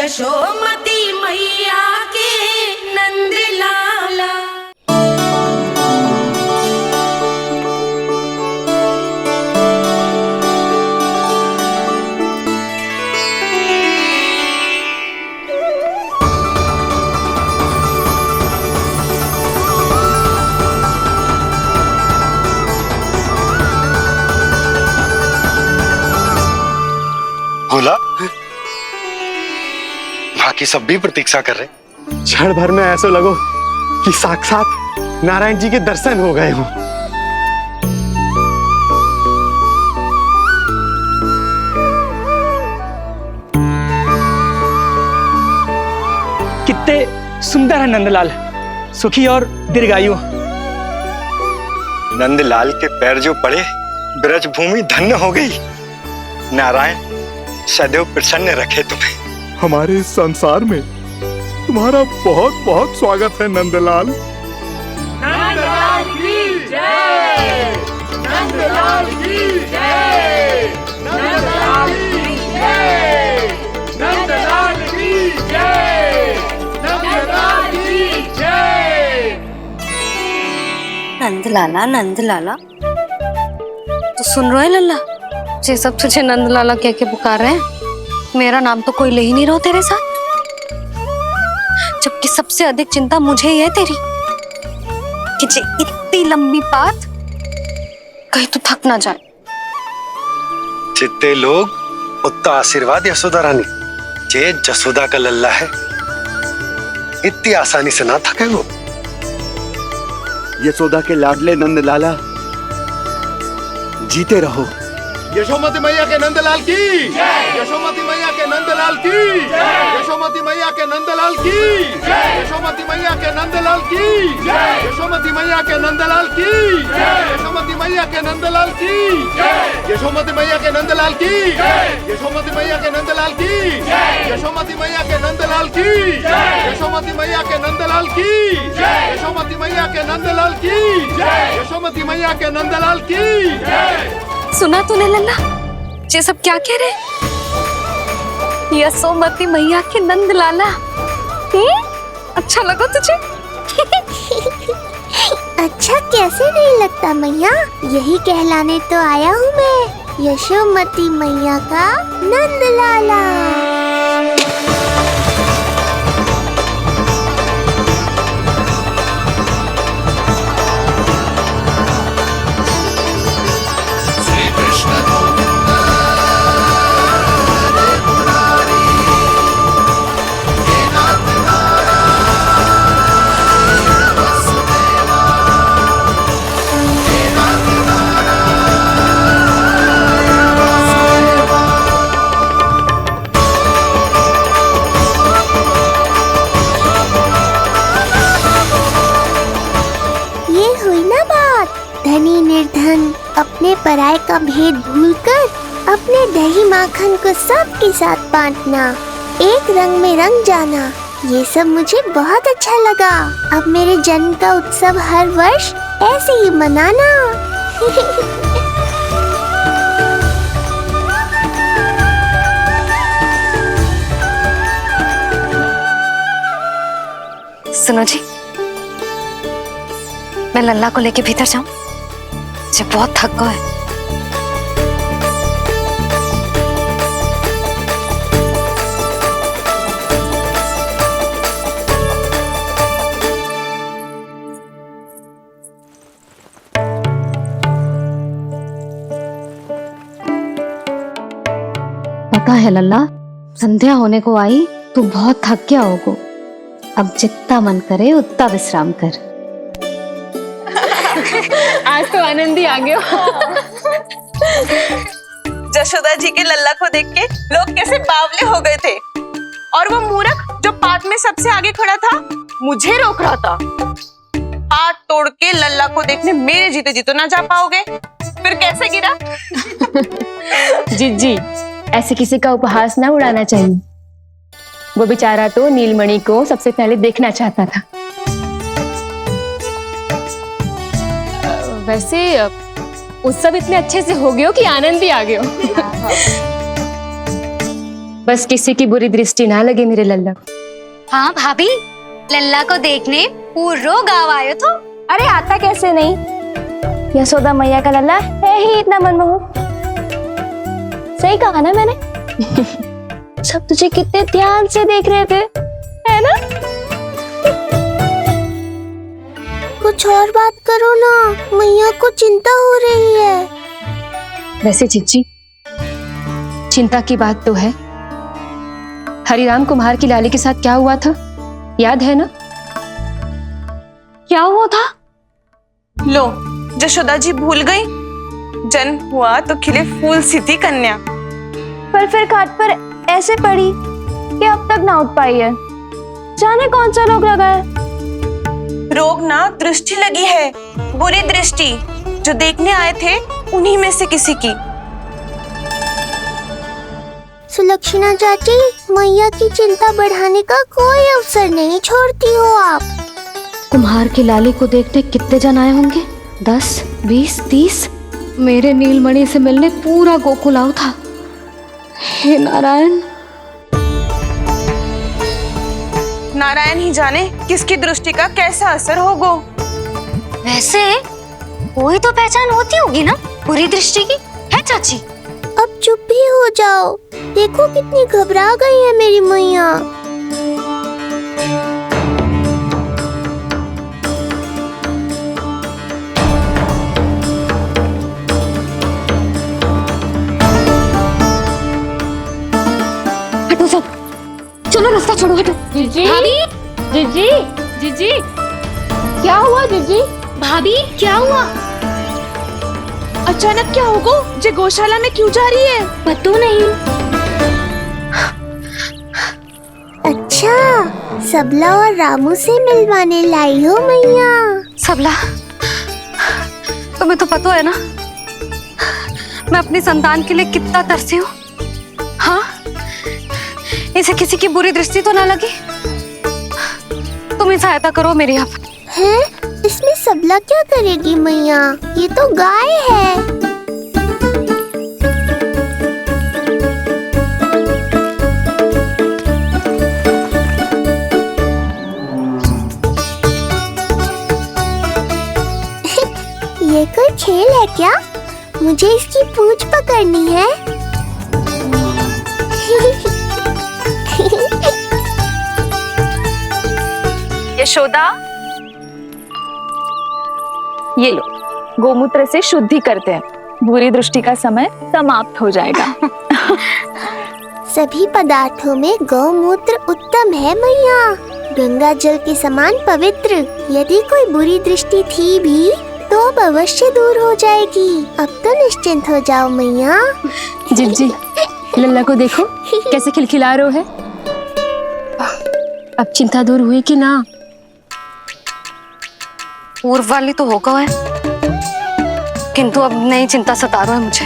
यशोमती मैया के नंद लाला। बोला बाकी सब भी प्रतीक्षा कर रहे। क्षण भर में ऐसा लगो कि साक्षात नारायण जी के दर्शन हो गए हों। कितने सुंदर है नंदलाल, सुखी और दीर्घायु। नंदलाल के पैर जो पड़े ब्रज भूमि धन्य हो गई। नारायण सदैव प्रसन्न रखे तुम्हें। हमारे इस संसार में तुम्हारा बहुत बहुत स्वागत है नंदलाल। नंदलाल की जय, नंदलाल की जय, नंदलाल की जय, नंदलाल की जय, नंदलाल की जय। नंदलाला नंदलाला, तो सुन रहे लल्ला, ये सब तुझे नंदलाला कह के पुकार रहे हैं। मेरा नाम तो कोई ले ही नहीं रहा तेरे साथ, जबकि सबसे अधिक चिंता मुझे ही है तेरी कि जे इतनी लंबी बात कहीं तो थक ना जाए। जितने लोग उतना आशीर्वाद यशोदा रानी, जे जसोदा का लल्ला है इतनी आसानी से ना थके वो। यशोदा के लाडले नंदलाला, जीते रहो। यशोमती मैया के नंदलाल की जय, यशोमती मैया के नंदलाल की जय, यशोमती मैया के नंदलाल की जय, यशोमती मैया के नंदलाल की जय, यशोमती मैया के नंदलाल की जय, यशोमती मैया के नंदलाल की जय, यशोमती मैया के नंदलाल की जय, यशोमती मैया के नंदलाल की जय, यशोमती मैया के नंदलाल की जय, यशोमती मैया के नंदलाल की जय, यशोमती मैया के नंदलाल की जय, यशोमती मैया के नंदलाल की जय। सुना तूने लल्ला, ये सब क्या कह रहे? यशोमती मैया के नंदलाला, अच्छा लगा तुझे? अच्छा कैसे नहीं लगता मैया, यही कहलाने तो आया हूँ मैं, यशोमती मैया का नंदलाला। धनी निर्धन अपने पराये का भेद भूलकर अपने दही माखन को सबके साथ बांटना, एक रंग में रंग जाना, ये सब मुझे बहुत अच्छा लगा। अब मेरे जन्म का उत्सव हर वर्ष ऐसे ही मनाना। सुनो जी, मैं लल्ला को लेके भीतर जाऊं, मुझे बहुत थक गया है। पता है लल्ला, संध्या होने को आई, तू बहुत थक गया होगा। अब जितना मन करे उतना विश्राम कर। आज तो आनंद ही आ गया। जशोदा जी के लल्ला को देख के लोग कैसे बावले हो गए थे, और वो मूर्ख जो पात में सबसे आगे खड़ा था मुझे रोक रहा था। हाथ तोड़ के लल्ला को देखने मेरे जीते जी तो ना जा पाओगे, फिर कैसे गिरा? जीजी, ऐसे किसी का उपहास ना उड़ाना चाहिए। वो बेचारा तो नीलमणि को सबसे पहले देखना चाहता था। वैसे उत्सव इतने अच्छे से हो गए हो कि आनंद भी आ गए हो। बस किसी की बुरी दृष्टि ना लगे मेरे लल्ला को। हाँ भाभी, लल्ला को देखने पूरा गांव आयो तो। अरे आता कैसे नहीं, यशोदा मैया का लल्ला है ही इतना मनमोहक। सही कहा ना मैंने? सब तुझे कितने ध्यान से देख रहे थे, है ना? कुछ और बात करो ना, मैया को चिंता हो रही है। वैसे चिच्ची, चिंता की बात तो है। हरिराम कुम्हार की लाली के साथ क्या हुआ था, याद है ना? क्या हुआ था? लो, यशोदा जी भूल गई। जन्म हुआ तो खिले फूल सी थी कन्या, पर फिर खाट पर ऐसे पड़ी कि अब तक ना उठ पाई है। जाने कौन सा रोग लगा है। रोग ना दृष्टि लगी है, बुरी दृष्टि, जो देखने आए थे उन्हीं में से किसी की। सुलक्षणा चाची, मैया की चिंता बढ़ाने का कोई अवसर नहीं छोड़ती हो आप। कुम्हार की लाली को देखने कितने जन आए होंगे? 10, 20, 30। मेरे नीलमणि से मिलने पूरा गोकुल आओ था। हे नारायण। नारायण ही जाने किसकी दृष्टि का कैसा असर होगा। वैसे कोई तो पहचान होती होगी ना बुरी दृष्टि की, है चाची? अब चुप भी हो जाओ, देखो कितनी घबरा गई है मेरी मैया। हटो सब, चलो रास्ता छोड़ो, हटो। जीजी, भाभी, जीजी, जीजी, क्या हुआ जीजी? भाभी क्या हुआ? अचानक क्या होगा? जे गौशाला में क्यों जा रही है? पता नहीं। अच्छा, सबला और रामू से मिलवाने लाई हो मैया। सबला, तुम्हें तो पता है ना मैं अपनी संतान के लिए कितना तरसी हूँ। हाँ, इसे किसी की बुरी दृष्टि तो ना लगी। तुम ही सहायता करो मेरी। अब हैं? इसमें सबला क्या करेगी मैया, ये तो गाय है। ये कोई खेल है क्या? मुझे इसकी पूंछ पकड़नी है। यशोदा, ये लो, गोमूत्र से शुद्धि करते हैं, बुरी दृष्टि का समय समाप्त हो जाएगा। सभी पदार्थों में गौमूत्र उत्तम है मैया, गंगा जल के समान पवित्र। यदि कोई बुरी दृष्टि थी भी तो अब अवश्य दूर हो जाएगी। अब तो निश्चिंत हो जाओ मैया। जी, लल्ला को देखो कैसे खिलखिला रहे है। अब चिंता दूर हुई कि ना? पूर्व वाली तो होगा है, किंतु अब नई चिंता सता रहा है मुझे।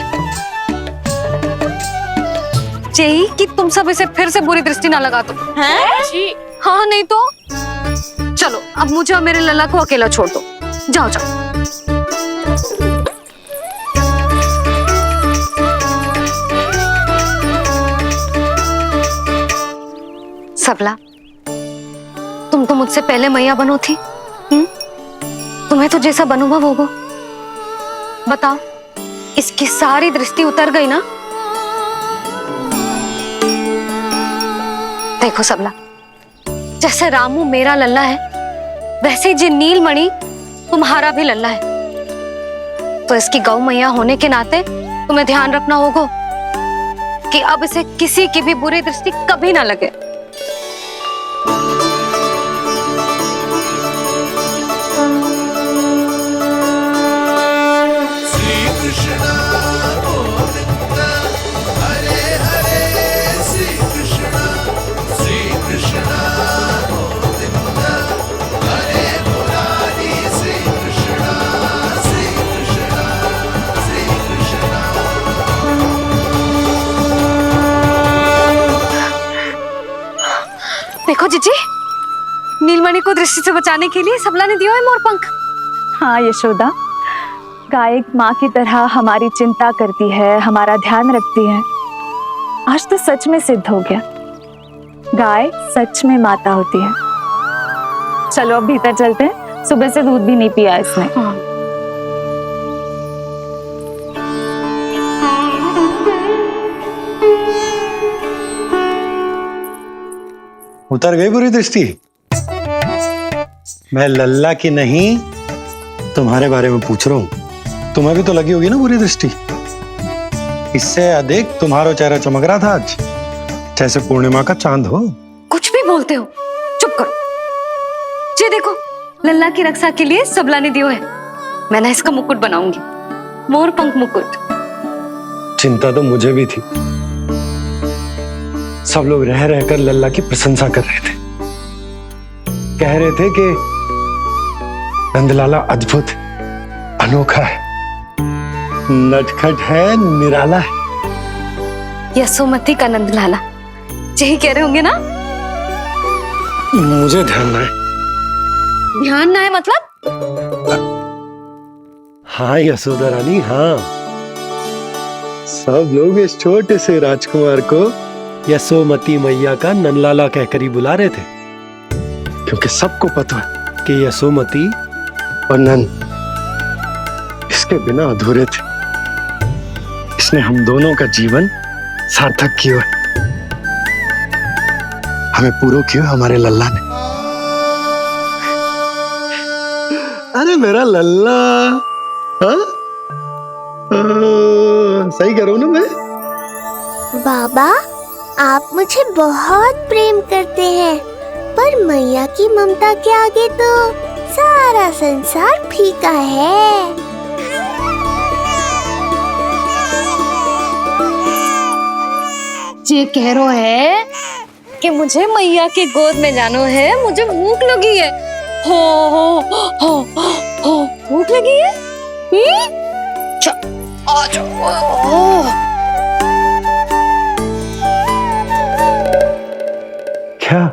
यही कि तुम सब इसे फिर से बुरी दृष्टि ना लगा दो। हैं? हाँ, नहीं तो चलो अब मुझे और मेरे लल्ला को अकेला छोड़ दो। जाओ जाओ। सबला, तुम तो मुझसे पहले मैया बनो थी। तुम्हें तो जैसा अनुभव होगा। बताओ, इसकी सारी दृष्टि उतर गई ना? देखो सबला, जैसे रामू मेरा लल्ला है, वैसे जी नीलमणि तुम्हारा भी लल्ला है। तो इसकी गौ मैया होने के नाते तुम्हें ध्यान रखना होगा कि अब इसे किसी की भी बुरी दृष्टि कभी ना लगे। देखो जीजी, नीलमणि को दृष्टि से बचाने के लिए सबला ने दिया है मोर पंख। हाँ यशोदा, गाय माँ की तरह हमारी चिंता करती है, हमारा ध्यान रखती है। आज तो सच में सिद्ध हो गया, गाय सच में माता होती है। चलो अब भीतर चलते हैं, सुबह से दूध भी नहीं पिया इसने। उतर गई बुरी दृष्टि? मैं लल्ला की नहीं तुम्हारे बारे में पूछ रहा हूं। तुम्हें भी तो लगी होगी ना बुरी दृष्टि। इससे अधिक तुम्हारा चेहरा चमक रहा था आज, जैसे पूर्णिमा का चांद हो। कुछ भी बोलते हो, चुप करो। ये देखो, लल्ला की रक्षा के लिए सबला ने दियो है। मैं ना इसका मुकुट बनाऊंगी, मोर पंख मुकुट। चिंता तो मुझे भी थी। सब लोग रह रहकर लल्ला की प्रशंसा कर रहे थे, कह रहे थे कि नंदलाला अद्भुत, अनोखा है, नटखट है, निराला है। यशोमती का नंदलाला, यही कह रहे होंगे ना? मुझे ध्यान ना है। ध्यान ना है मतलब? हाँ यशोदा रानी, हाँ। सब लोग इस छोटे से राजकुमार को यशोमती मैया का नंदलाला कहकर ही बुला रहे थे, क्योंकि सबको पता है कि यशोमती और नंद इसके बिना अधूरे थे। इसने हम दोनों का जीवन सार्थक किया, हमें पूरा किया हमारे लल्ला ने। अरे मेरा लल्ला, हाँ? सही कह रहा हूं ना मैं? बाबा, आप मुझे बहुत प्रेम करते हैं, पर मैया की ममता के आगे तो सारा संसार फीका है। ये कह रो है कि मुझे मैया के गोद में जानो है, मुझे भूख लगी है। हो भूख लगी है? आ जाओ। क्या?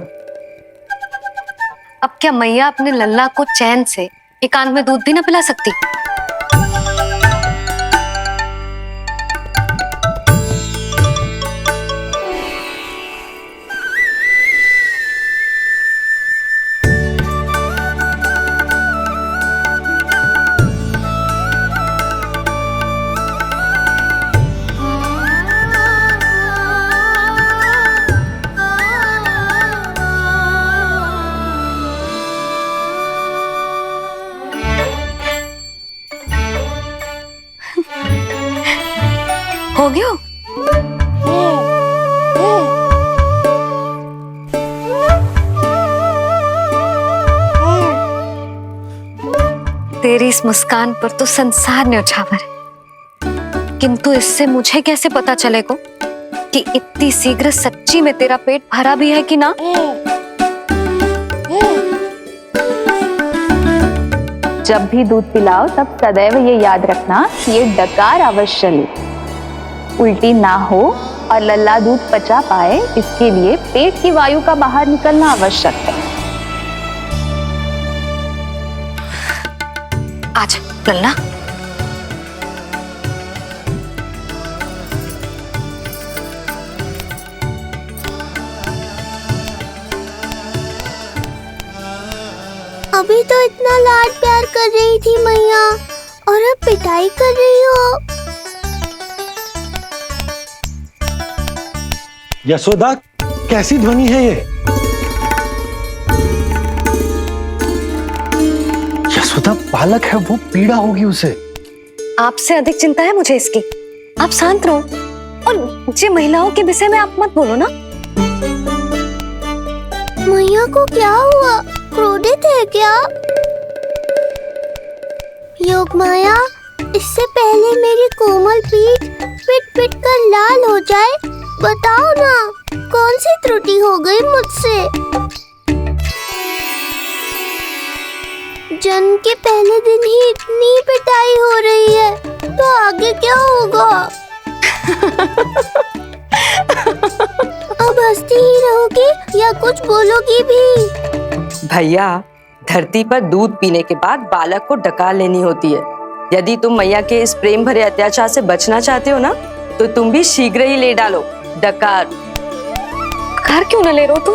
अब क्या मैया अपने लल्ला को चैन से एकांत में दूध भी ना पिला सकती? हो गया? तेरी इस मुस्कान पर तो संसार न्यौछावर है, किंतु इससे मुझे कैसे पता चलेगा कि इतनी शीघ्र सच्ची में तेरा पेट भरा भी है कि ना? जब भी दूध पिलाओ तब सदैव ये याद रखना कि ये डकार अवश्य ले, उल्टी ना हो और लल्ला दूध पचा पाए, इसके लिए पेट की वायु का बाहर निकलना आवश्यक है। आज लल्ला, अभी तो इतना लाड प्यार कर रही थी मैया, और अब पिटाई कर रही हो। यशोदा, कैसी ध्वनि है ये? यशोदा, बालक है वो, पीड़ा होगी उसे। आपसे अधिक चिंता है मुझे इसकी। आप शांत रहो, और ये महिलाओं के विषय में आप मत बोलो ना। मैया को क्या हुआ? क्रोधित है क्या? योग माया, इससे पहले मेरी कोमल पीठ पिट पिट कर लाल हो जाए, बताओ ना कौन सी त्रुटि हो गई मुझसे? जन्म के पहले दिन ही इतनी पिटाई हो रही है, तो आगे क्या होगा? अब हंसती ही रहोगी या कुछ बोलोगी भी? भैया, धरती पर दूध पीने के बाद बालक को डकार लेनी होती है। यदि तुम मैया के इस प्रेम भरे अत्याचार से बचना चाहते हो ना, तो तुम भी शीघ्र ही ले डालो डकार। कार क्यों ना ले रहे हो तू?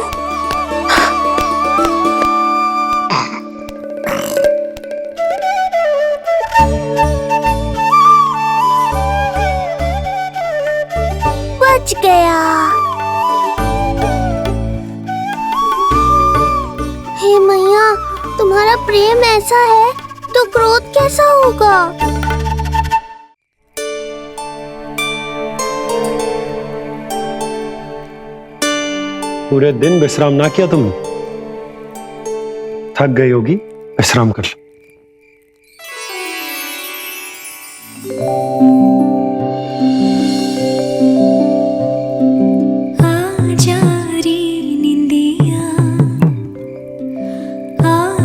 बच गया। हे मैया, तुम्हारा प्रेम ऐसा है तो क्रोध कैसा होगा? पूरे दिन विश्राम ना किया तुमने? थक गई होगी, विश्राम कर लो।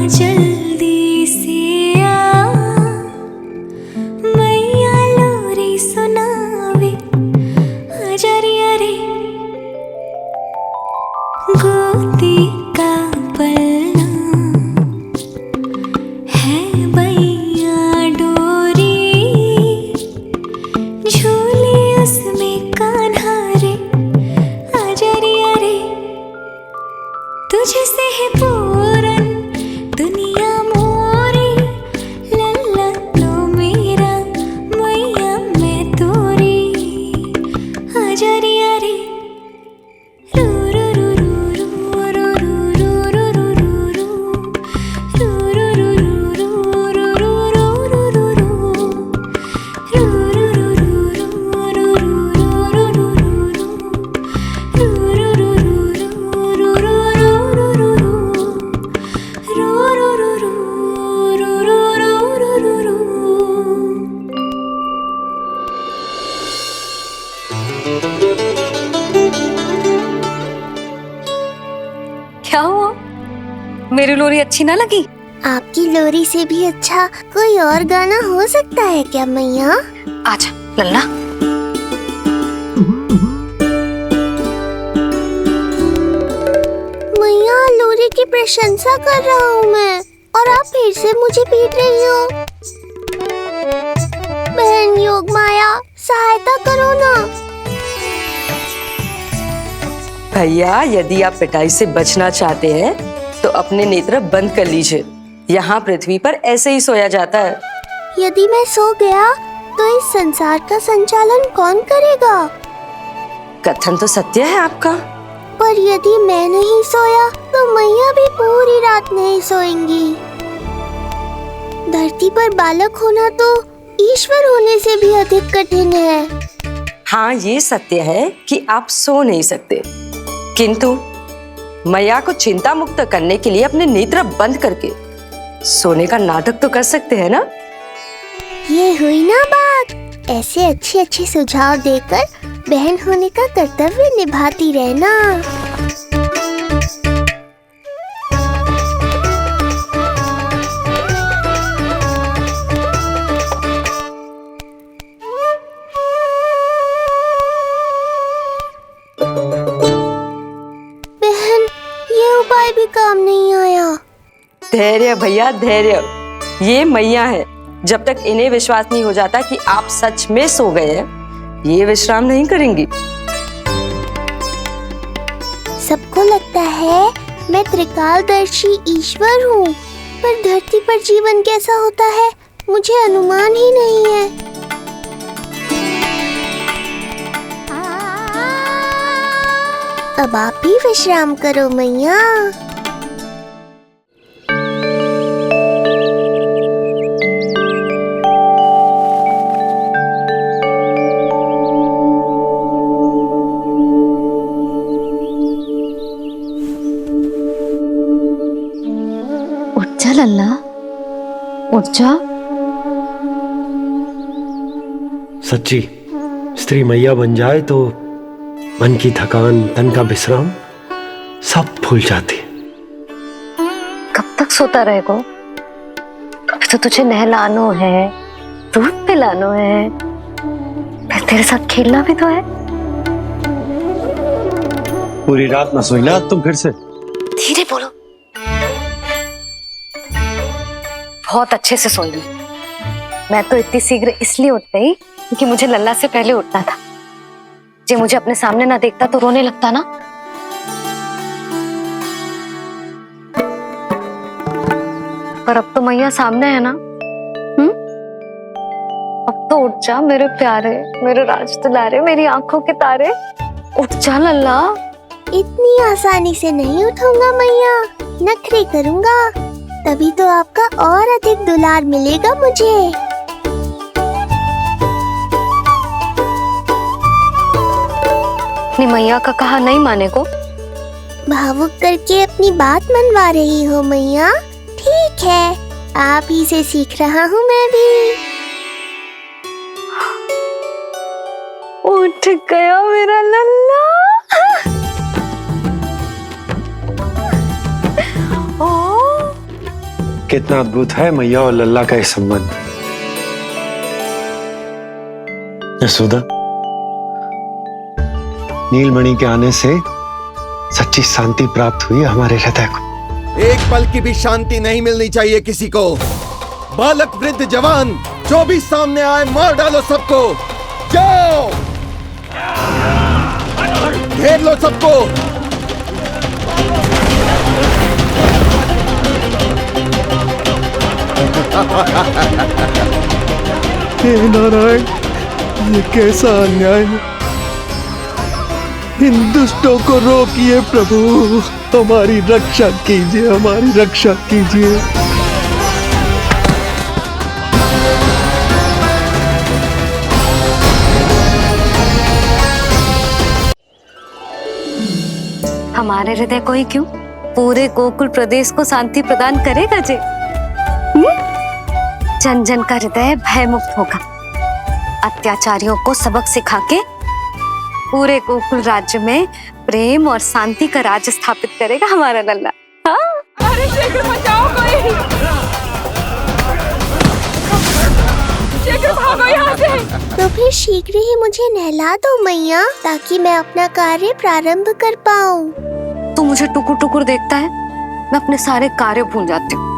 जल्दी से आ, मैया लोरी सुनावे आजा रे अरे, गोदी का पलना है मैया डोरी, झूले उसमें कान्हा रे आजा रे अरे, तुझसे है पूरन दुनिया मोरी, लल्ला तो मेरा मैया मैं तोरी आजा रे अरे, रू रू रू रू रू रू रू रू रू रू क्या हुआ? मेरी लोरी अच्छी ना लगी? आपकी लोरी से भी अच्छा कोई और गाना हो सकता है क्या मैया? आजा लल्ला। मैया, लोरी की प्रशंसा कर रहा हूँ मैं और आप फिर से मुझे पीट रही हो। बहन योग माया, सहायता करो ना। भैया, यदि आप पिटाई से बचना चाहते हैं तो अपने नेत्र बंद कर लीजिए। यहाँ पृथ्वी पर ऐसे ही सोया जाता है। यदि मैं सो गया तो इस संसार का संचालन कौन करेगा? कथन तो सत्य है आपका। पर यदि मैं नहीं सोया तो मैया भी पूरी रात नहीं सोएंगी। धरती पर बालक होना तो ईश्वर होने से भी अधिक कठिन है। हाँ, ये सत्य है कि आप सो नहीं सकते, किंतु मैया को चिंता मुक्त करने के लिए अपने नेत्र बंद करके सोने का नाटक तो कर सकते हैं ना? ये हुई ना बात। ऐसे अच्छे अच्छे सुझाव देकर बहन होने का कर्तव्य निभाती रहना। बहन, ये उपाय भी काम नहीं आया। धैर्य भैया, धैर्य। ये मैया है, जब तक इन्हें विश्वास नहीं हो जाता कि आप सच में सो गए हैं, ये विश्राम नहीं करेंगी। सबको लगता है मैं त्रिकालदर्शी ईश्वर हूँ, पर धरती पर जीवन कैसा होता है मुझे अनुमान ही नहीं है। अब आप भी विश्राम करो मैया। उठ जा लल्ला, उठ जा। सच्ची स्त्री मैया बन जाए तो मन की थकान, तन का विश्राम सब भूल जाती। कब तक सोता रहेगा? अभी तो तुझे नहलानो है, दूध पिलानो है, फिर तेरे साथ खेलना भी तो है। पूरी रात ना सोई ना तुम फिर से? धीरे बोलो। बहुत अच्छे से सोई। मैं तो इतनी शीघ्र इसलिए उठ गई क्योंकि मुझे लल्ला से पहले उठना था। जे मुझे अपने सामने ना देखता तो रोने लगता ना। पर अब तो मैया सामने है ना। अब तो उठ जा मेरे प्यारे, मेरे राज दुलारे, मेरी आंखों के तारे, उठ जा लल्ला। इतनी आसानी से नहीं उठूंगा मैया, नखरे करूंगा, तभी तो आपका और अधिक दुलार मिलेगा मुझे। अपनी मैया का कहा नहीं माने को भावुक करके अपनी बात मनवा रही हो मैया। ठीक है, आप ही से सीख रहा हूँ मैं भी। उठ गया मेरा लल्ला। कितना अद्भुत है मैया और लल्ला का ये संबंध। यशोदा, नीलमणि के आने से सच्ची शांति प्राप्त हुई हमारे हृदय को। एक पल की भी शांति नहीं मिलनी चाहिए किसी को। बालक वृद्ध जवान जो भी सामने आए मार डालो सबको। जाओ, घेर लो सबको। हे नारायण, ये कैसा अन्याय है। इन दुष्टों को रोकिए प्रभु, हमारी रक्षा कीजिए, हमारी रक्षा कीजिए। हमारे हृदय को ही क्यों, पूरे गोकुल प्रदेश को शांति प्रदान करेगा जे। जन जन का हृदय भय मुक्त होगा। अत्याचारियों को सबक सिखा के पूरे गोकुल राज्य में प्रेम और शांति का राज स्थापित करेगा हमारा लल्ला। हाँ? अरे शीघ्र बचाओ कोई, शीघ्र भागो यहाँ से। तो फिर शीघ्र ही मुझे नहला दो मैया, ताकि मैं अपना कार्य प्रारंभ कर पाऊँ। तू मुझे टुकुर टुकुर देखता है, मैं अपने सारे कार्य भूल जाती हूँ।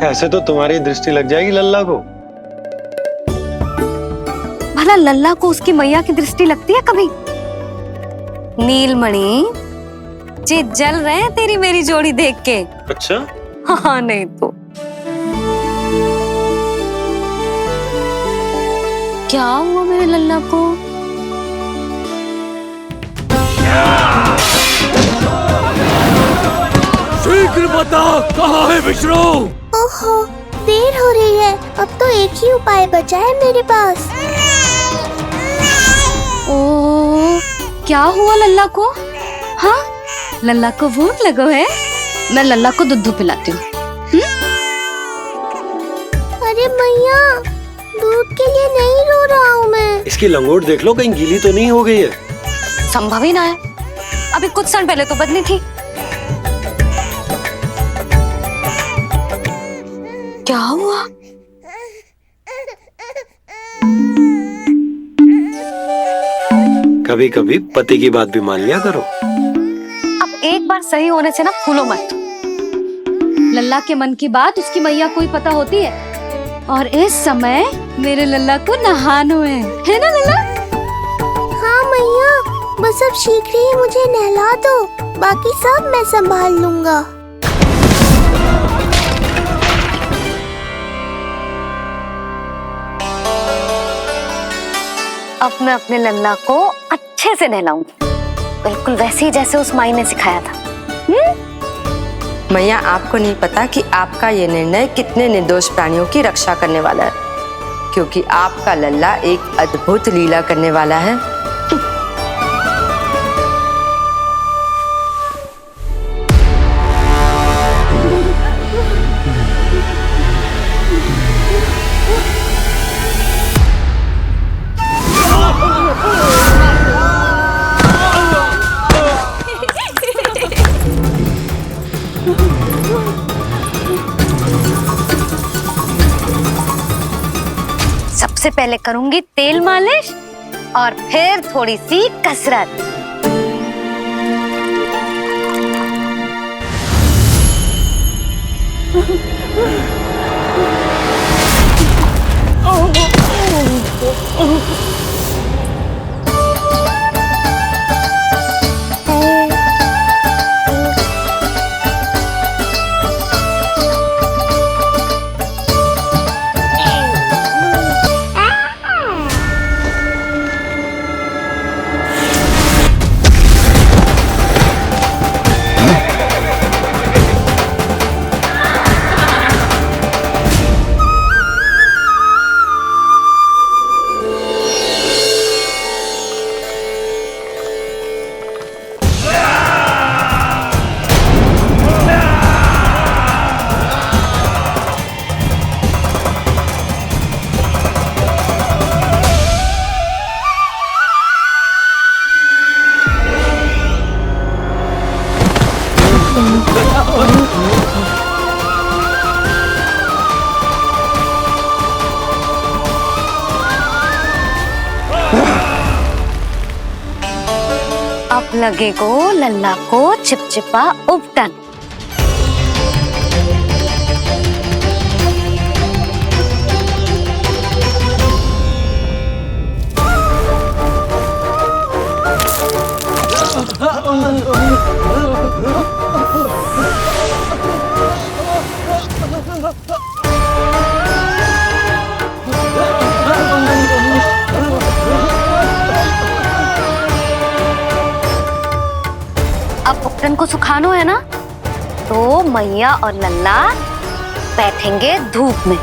ऐसे तो तुम्हारी दृष्टि लग जाएगी लल्ला को। भला लल्ला को उसकी मैया की दृष्टि लगती है कभी? नीलमणि जे जल रहे हैं तेरी मेरी जोड़ी देख के। अच्छा? हाँ नहीं तो क्या हुआ मेरे लल्ला को? शीघ्र बता, कहाँ है विष्णु? ओहो, देर हो रही है। अब तो एक ही उपाय बचा है मेरे पास। ओ, क्या हुआ लल्ला को? हाँ, लल्ला को भूख लगो है? मैं लल्ला को दूध पिलाती हूँ। अरे मैया, दूध के लिए नहीं रो रहा हूँ मैं। इसकी लंगोट देख लो, कहीं गीली तो नहीं हो गई है। संभव ही ना है, अभी कुछ क्षण पहले तो बदली थी। क्या हुआ? कभी कभी पति की बात भी मान लिया करो। अब एक बार सही होने से ना फूलो मत। लल्ला के मन की बात उसकी मैया को ही पता होती है, और इस समय मेरे लल्ला को नहानो है ना लल्ला? हाँ मैया, बस अब शीघ्र ही मुझे नहला दो, बाकी सब मैं संभाल लूंगा। अब मैं अपने लल्ला को अच्छे से नहलाऊंगी, बिल्कुल वैसे ही जैसे उस माई ने सिखाया था। मैया, आपको नहीं पता कि आपका ये निर्णय कितने निर्दोष प्राणियों की रक्षा करने वाला है, क्योंकि आपका लल्ला एक अद्भुत लीला करने वाला है। सबसे पहले करूंगी तेल मालिश और फिर थोड़ी सी कसरत। अब लगेगो लल्ला को चिपचिपा उपटन। अब उपटन को सुखानो है ना, तो मैया और लल्ला बैठेंगे धूप में।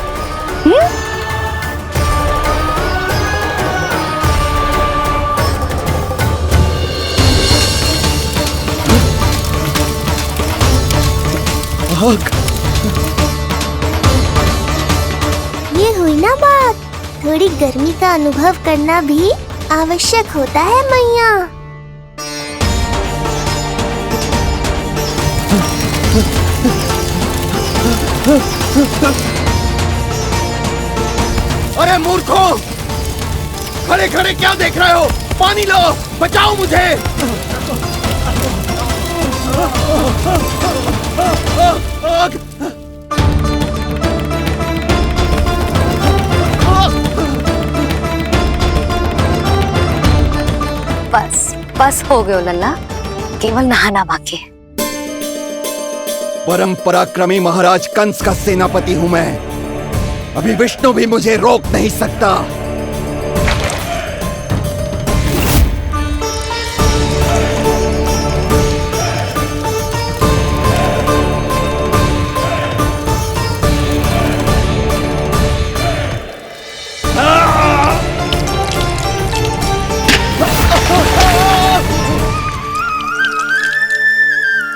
ये हुई ना बात, थोड़ी गर्मी का अनुभव करना भी आवश्यक होता है मैया। अरे मूर्खों, खड़े खड़े क्या देख रहे हो? पानी लो, बचाओ मुझे। बस बस हो गयो लल्ला, केवल नहाना बाकी है। परम पराक्रमी महाराज कंस का सेनापति हूं मैं। अभी विष्णु भी मुझे रोक नहीं सकता।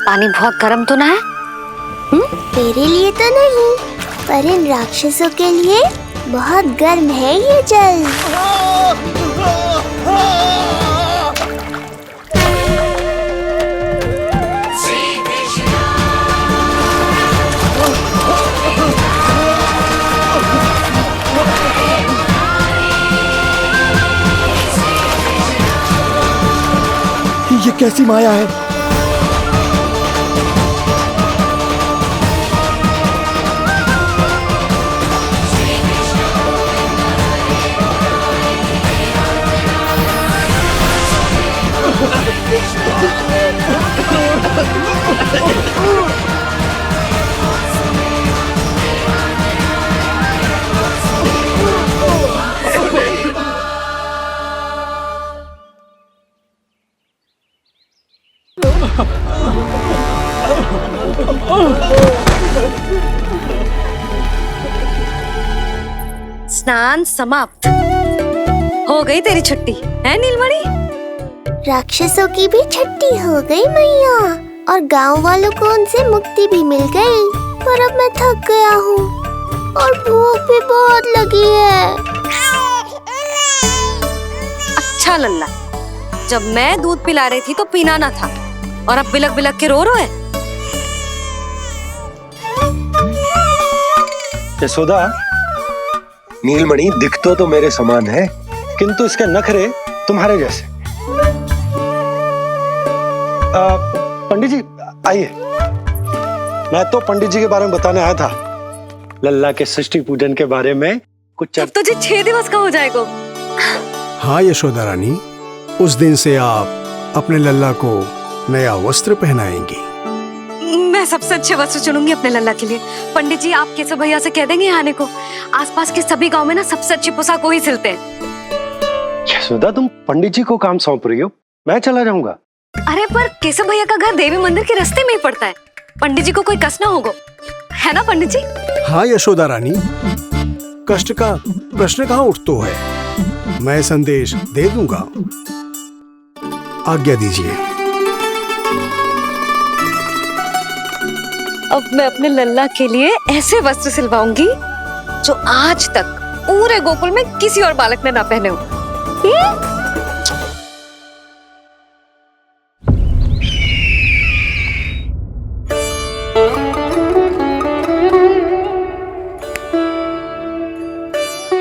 पानी बहुत गर्म तो ना है? तेरे लिए तो नहीं, पर इन राक्षसों के लिए बहुत गर्म है ये जल। ये कैसी माया है? स्नान समाप्त। हो गई तेरी छुट्टी है नीलमणि? राक्षसों की भी छुट्टी हो गई मैया, और गांव वालों को उनसे मुक्ति भी मिल गई। पर अब मैं थक गया हूँ और भूख भी बहुत लगी है। अच्छा लल्ला, जब मैं दूध पिला रही थी तो पीना ना था, और अब बिलक बिलक के रो है। यशोदा, नीलमणि दिखतो तो मेरे समान है, किंतु इसके नखरे तुम्हारे जैसे। पंडित जी आइए। मैं तो पंडित जी के बारे में बताने आया था, लल्ला के षष्ठी पूजन के बारे में कुछ। अब तुझे 6 दिवस का हो जाएगा। हाँ यशोदा रानी, उस दिन से आप अपने लल्ला को नया वस्त्र पहनाएंगी। मैं सबसे अच्छे वस्त्र चुनूंगी अपने लल्ला के लिए। पंडित जी आप केशव भैया से कह देंगे आने को। आसपास के सभी गांव में ना सबसे अच्छी पोशाक वही सिलते हैं। यशोदा, तुम पंडित जी को काम सौंप रही हो, मैं चला जाऊंगा। अरे पर केशव भैया का घर देवी मंदिर के रास्ते में ही पड़ता है, पंडित जी को कोई कष्ट ना होगा, है ना पंडित जी? हाँ यशोदा रानी, कष्ट का प्रश्न कहाँ उठतो है, मैं संदेश दे दूंगा। आज्ञा दीजिए। अब मैं अपने लल्ला के लिए ऐसे वस्त्र सिलवाऊंगी जो आज तक पूरे गोकुल में किसी और बालक ने ना पहने हो।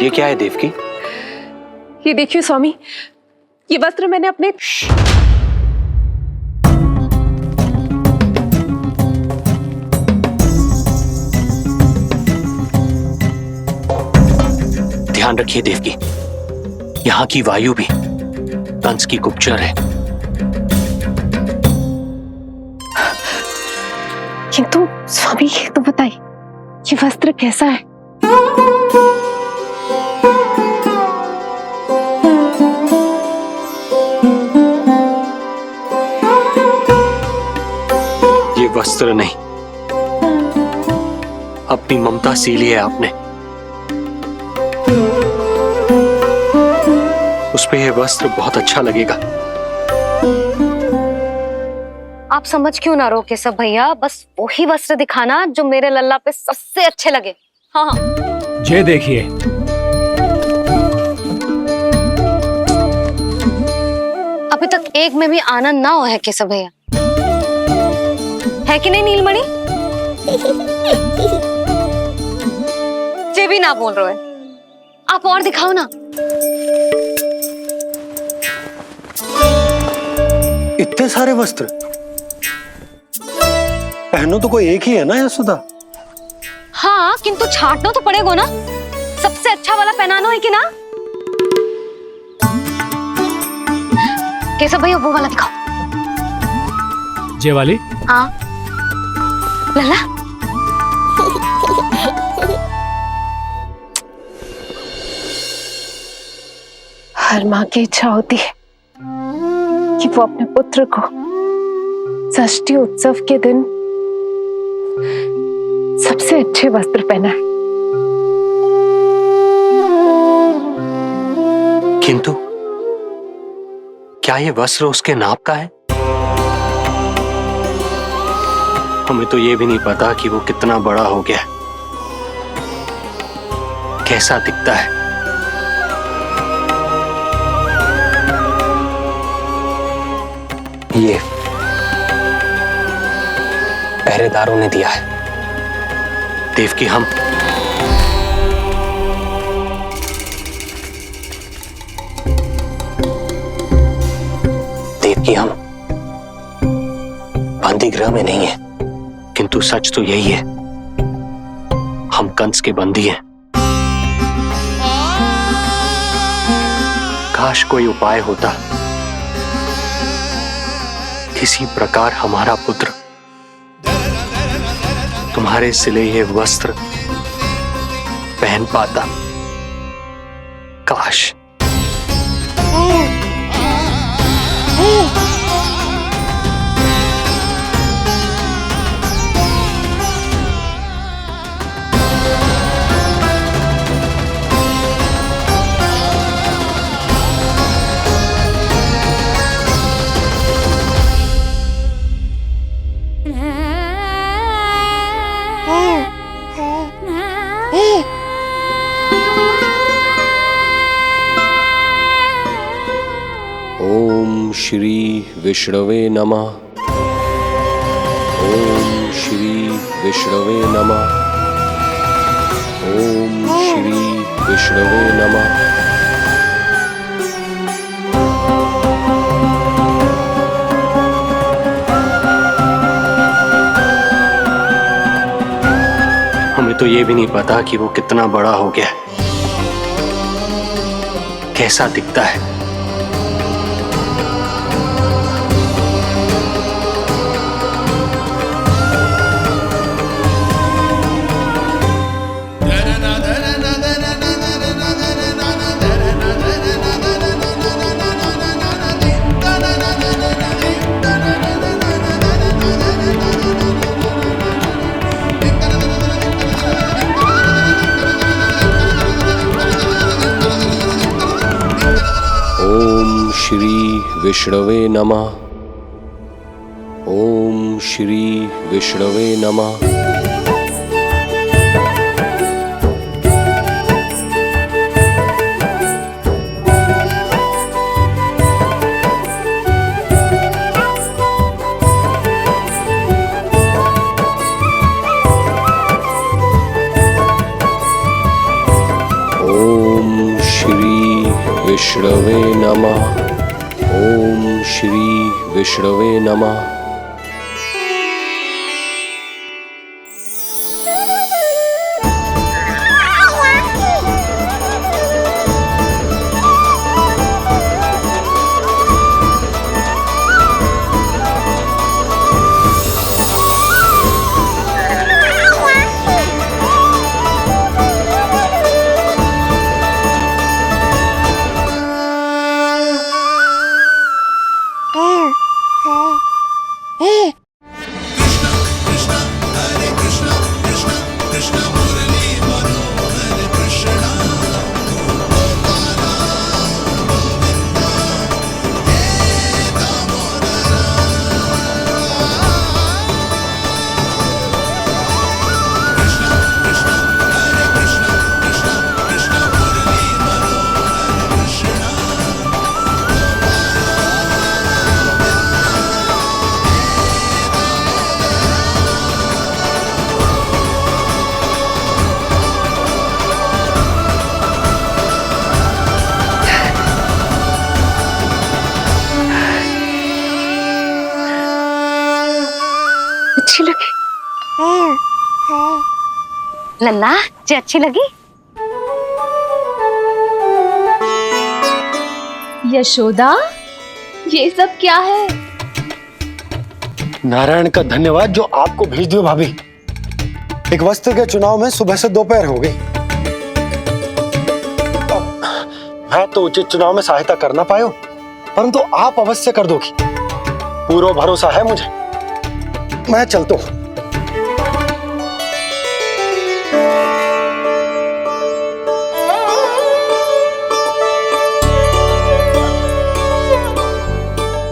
ये क्या है देवकी? ये देखिए स्वामी, ये वस्त्र मैंने अपने ध्यान रखिए देवकी, यहाँ की वायु भी कंस की गुप्तचर है। किंतु स्वामी ये तो बताइए, ये वस्त्र कैसा है? ये वस्त्र नहीं, अपनी ममता सी ली है आपने। उस पे ये वस्त्र बहुत अच्छा लगेगा। आप समझ क्यों ना रहो केशव भैया, बस वही वस्त्र दिखाना जो मेरे लल्ला पे सबसे अच्छे लगे। हाँ हाँ। ये देखिए, अभी तक एक में भी आनंद ना हो है केशव भैया, है कि नहीं नीलमणि? ये भी ना बोल रहे हो, आप और दिखाओ ना। इतने सारे वस्त्र पहनो तो कोई एक ही है ना यशोदा? हाँ, किंतु छांटना तो पड़ेगा ना, सबसे अच्छा वाला पहनानो है कि ना? केशव भैया वो वाला दिखाओ। ये वाली? हाँ लल्ला। हर माँ की इच्छा होती है कि वो अपने पुत्र को षष्ठी उत्सव के दिन सबसे अच्छे वस्त्र पहनाए। किंतु क्या ये वस्त्र उसके नाप का है? हमें तो ये भी नहीं पता कि वो कितना बड़ा हो गया, कैसा दिखता है। ये पहरेदारों ने दिया है देवकी। हम बंदी गृह में नहीं है, किंतु सच तो यही है, हम कंस के बंदी हैं। काश कोई उपाय होता, किसी प्रकार हमारा पुत्र तुम्हारे सिले ये वस्त्र पहन पाता। काश। ओम श्री विष्णवे नमः। ओम श्री विष्णवे नमः। ओम श्री विष्णवे नमः। हमें तो ये भी नहीं पता कि वो कितना बड़ा हो गया, कैसा दिखता है। ओम श्री विष्णवे नमः। ओम श्री विष्णवे नमः। ओम विष्णवे नमः। ओम श्री विष्णवे नमः। अच्छी लगी लल्ला जी, अच्छी लगी। यशोदा, ये सब क्या है? नारायण का धन्यवाद जो आपको भेज दियो भाभी। एक वस्त्र के चुनाव में सुबह से दोपहर हो गई। मैं तो उचित चुनाव में सहायता कर ना पायो, परंतु आप अवश्य कर दोगी, पूरा भरोसा है मुझे। मैं चलता हूं।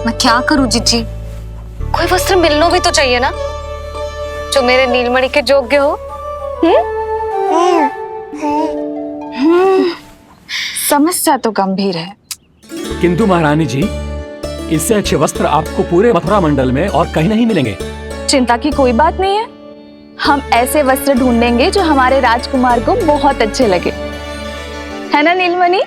मैं क्या करूं जीजी, कोई वस्त्र मिलना भी तो चाहिए ना जो मेरे नीलमणि के योग्य हो। समस्या तो गंभीर है, किंतु महारानी जी, इससे अच्छे वस्त्र आपको पूरे मथुरा मंडल में और कहीं नहीं मिलेंगे। चिंता की कोई बात नहीं है। हम ऐसे वस्त्र ढूंढेंगे जो हमारे राजकुमार को बहुत अच्छे लगे, है ना नीलमणि?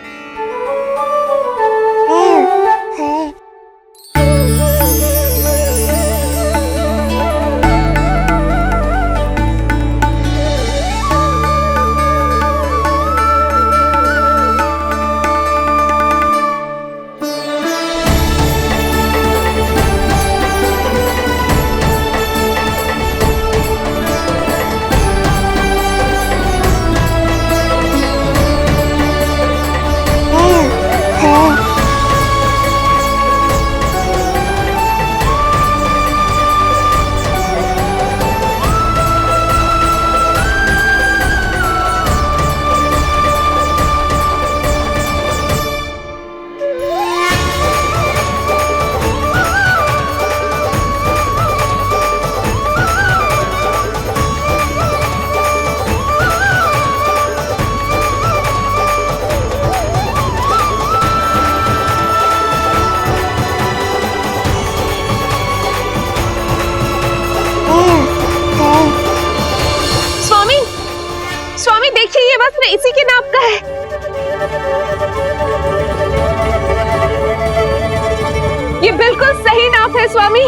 देखिए ये वस्त्र इसी के नाप का है। ये बिल्कुल सही नाप है स्वामी।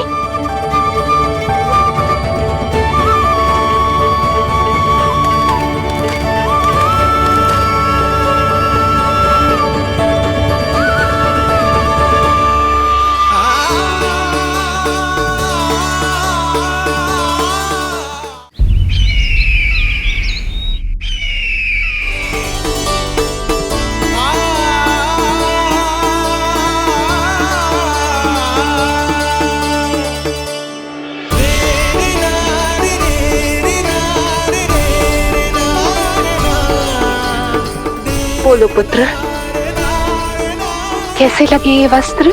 बोलो पुत्र, कैसे लगे ये वस्त्र?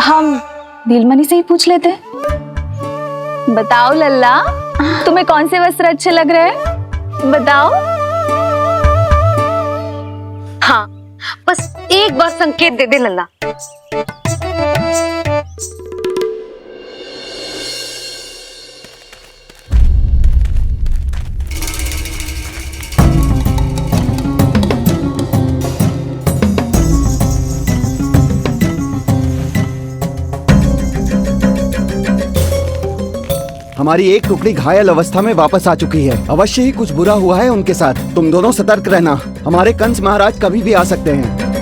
हम नीलमणि से ही पूछ लेते। बताओ लल्ला, तुम्हें कौन से वस्त्र अच्छे लग रहे हैं? बताओ। हाँ, बस एक बार संकेत दे दे लल्ला। हमारी एक टुकड़ी घायल अवस्था में वापस आ चुकी है। अवश्य ही कुछ बुरा हुआ है उनके साथ। तुम दोनों सतर्क रहना, हमारे कंस महाराज कभी भी आ सकते हैं।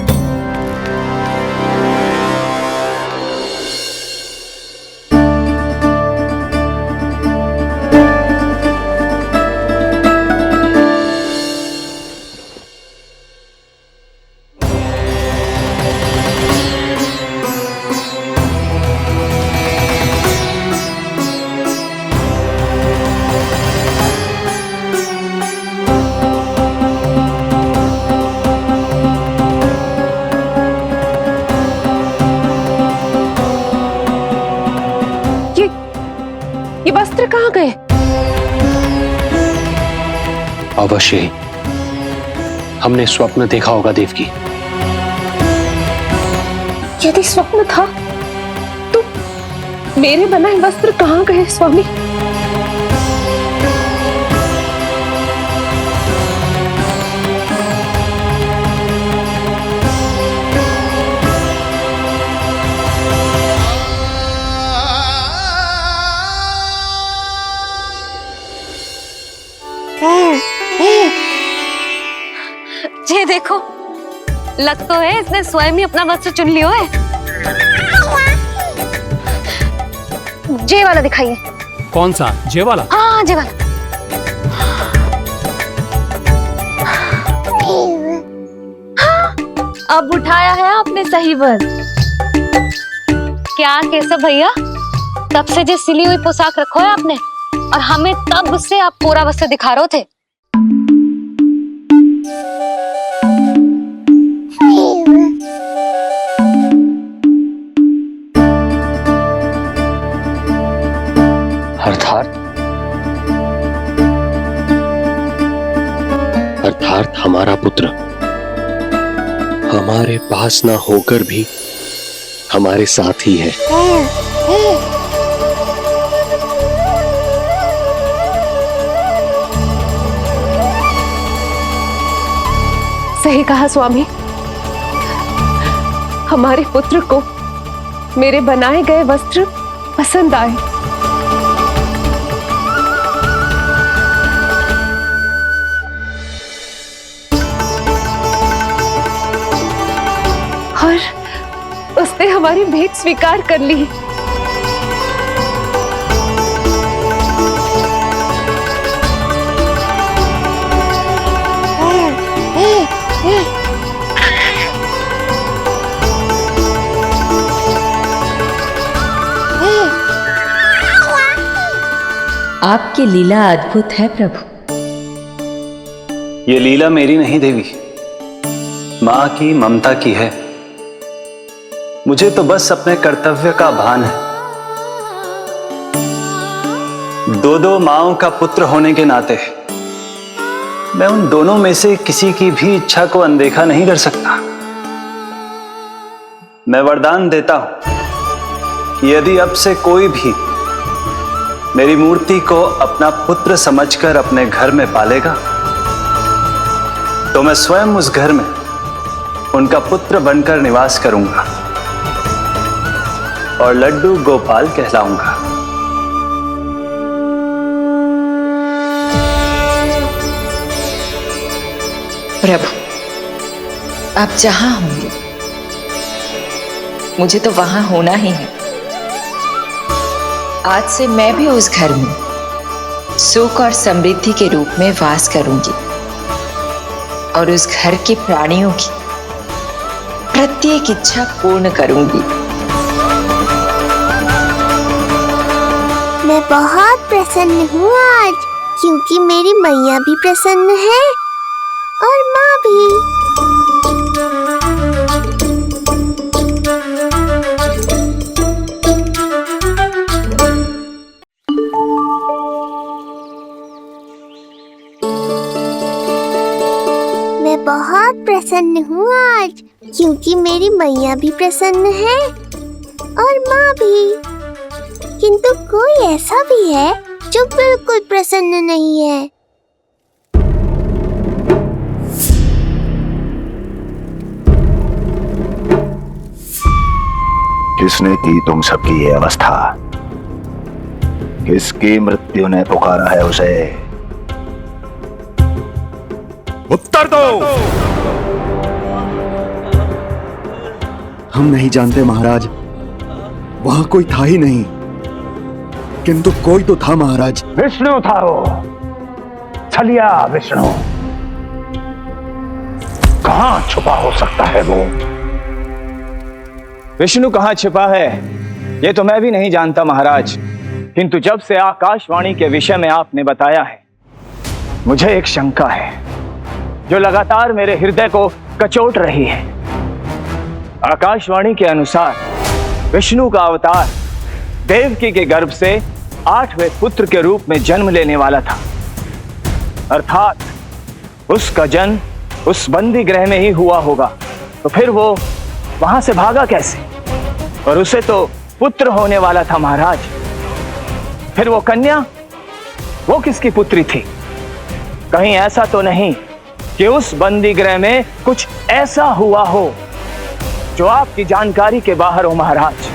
ये वस्त्र कहाँ गए? अवश्य ही हमने स्वप्न देखा होगा देवकी। यदि स्वप्न था तो मेरे बनाए वस्त्र कहाँ गए स्वामी? ये देखो, लग तो है इसने स्वयं ही अपना वस्त्र चुन लियो है। जे वाला दिखाइए। कौन सा? जे वाला? हाँ, जे वाला। अब उठाया है आपने सही वस्त्र। क्या केशव भैया, तब से जो सिली हुई पोशाक रखो है आपने, और हमें तब से आप पूरा वस्त्र दिखा रहे थे। अर्थात हमारा पुत्र हमारे पास ना होकर भी हमारे साथ ही है। सही कहा स्वामी, हमारे पुत्र को मेरे बनाए गए वस्त्र पसंद आए। और उसने हमारी भेंट स्वीकार कर ली। आपकी लीला अद्भुत है प्रभु। ये लीला मेरी नहीं देवी, मां की, ममता की है। मुझे तो बस अपने कर्तव्य का भान है। दो माओं का पुत्र होने के नाते मैं उन दोनों में से किसी की भी इच्छा को अनदेखा नहीं कर सकता। मैं वरदान देता हूं कि यदि अब से कोई भी मेरी मूर्ति को अपना पुत्र समझकर अपने घर में पालेगा, तो मैं स्वयं उस घर में उनका पुत्र बनकर निवास करूंगा और लड्डू गोपाल कहलाऊंगा। प्रभु, आप जहां होंगे मुझे तो वहां होना ही है। आज से मैं भी उस घर में सुख और समृद्धि के रूप में वास करूंगी और उस घर के प्राणियों की प्रत्येक इच्छा पूर्ण करूंगी। मैं बहुत प्रसन्न हूँ आज, क्योंकि मेरी मैया भी प्रसन्न है और माँ भी। मैं बहुत प्रसन्न हूँ आज, क्योंकि मेरी मैया भी प्रसन्न है और माँ भी। किंतु कोई ऐसा भी है जो बिल्कुल प्रसन्न नहीं है। किसने की तुम सबकी ये अवस्था? किसकी मृत्यु ने पुकारा है उसे? उत्तर दो। हम नहीं जानते महाराज, वहां कोई था ही नहीं, किंतु कोई तो था महाराज। विष्णु था वो, छलिया विष्णु। कहां छुपा हो सकता है वो? विष्णु कहां छिपा है ये तो मैं भी नहीं जानता महाराज, किंतु जब से आकाशवाणी के विषय में आपने बताया है, मुझे एक शंका है जो लगातार मेरे हृदय को कचोट रही है। आकाशवाणी के अनुसार विष्णु का अवतार देवकी के गर्भ से 8वें पुत्र के रूप में जन्म लेने वाला था, अर्थात उसका जन्म उस बंदी गृह में ही हुआ होगा। तो फिर वो वहां से भागा कैसे? और उसे तो पुत्र होने वाला था महाराज। फिर वो कन्या, वो किसकी पुत्री थी? कहीं ऐसा तो नहीं कि उस बंदी गृह में कुछ ऐसा हुआ हो जो आपकी जानकारी के बाहर हो महाराज?